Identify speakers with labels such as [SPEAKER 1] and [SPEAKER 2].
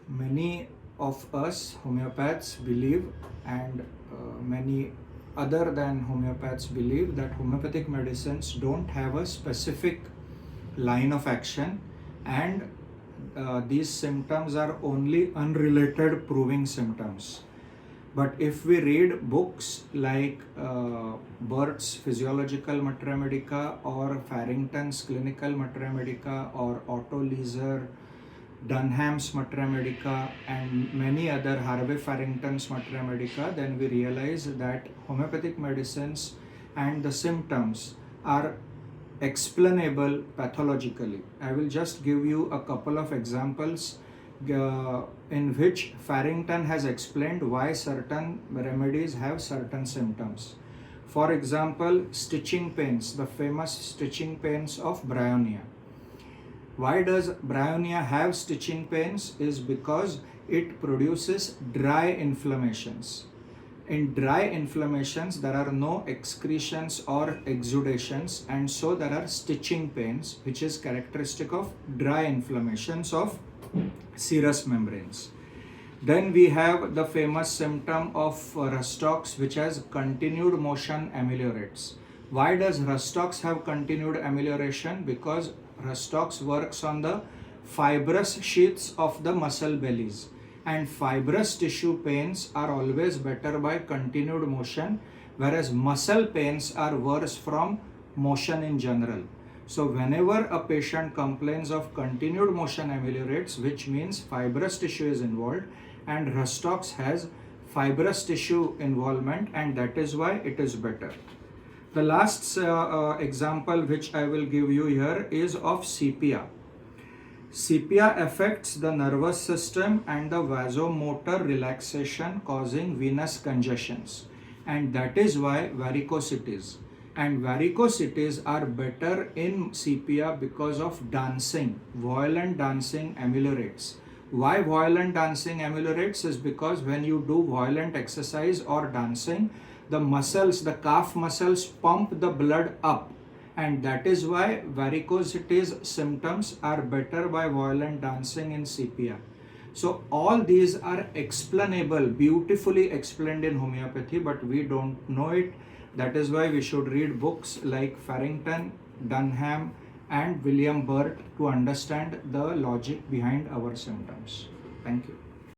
[SPEAKER 1] Many of us homeopaths believe, and many other than homeopaths believe, that homeopathic medicines don't have a specific line of action, and these symptoms are only unrelated proving symptoms. But if we read books like Burt's Physiological Materia Medica or Farrington's Clinical Materia Medica or Otto Leeser, Dunham's Materia Medica, and many other Harvey Farrington's Materia Medica, then we realize that homeopathic medicines and the symptoms are explainable pathologically. I will just give you a couple of examples in which Farrington has explained why certain remedies have certain symptoms. For example, stitching pains, the famous stitching pains of Bryonia. Why does Bryonia have stitching pains? Is because it produces dry inflammations. In dry inflammations, there are no excretions or exudations, and so there are stitching pains, which is characteristic of dry inflammations of serous membranes. Then we have the famous symptom of Rustox, which has continued motion ameliorates. Why does Rustox have continued amelioration? Because Rustox works on the fibrous sheaths of the muscle bellies, and fibrous tissue pains are always better by continued motion, whereas muscle pains are worse from motion in general. So whenever a patient complains of continued motion ameliorates, which means fibrous tissue is involved, and Rustox has fibrous tissue involvement, and that is why it is better. The last example which I will give you here is of sepia. Sepia affects the nervous system and the vasomotor relaxation, causing venous congestions, and that is why varicosities. And varicosities are better in sepia because of dancing. Violent dancing ameliorates. Why violent dancing ameliorates is because when you do violent exercise or dancing, the muscles, the calf muscles, pump the blood up, and that is why varicosities symptoms are better by violent dancing in sepia. So all these are explainable, beautifully explained in homeopathy, but we don't know it. That is why we should read books like Farrington, Dunham, and William Burt to understand the logic behind our symptoms. Thank you.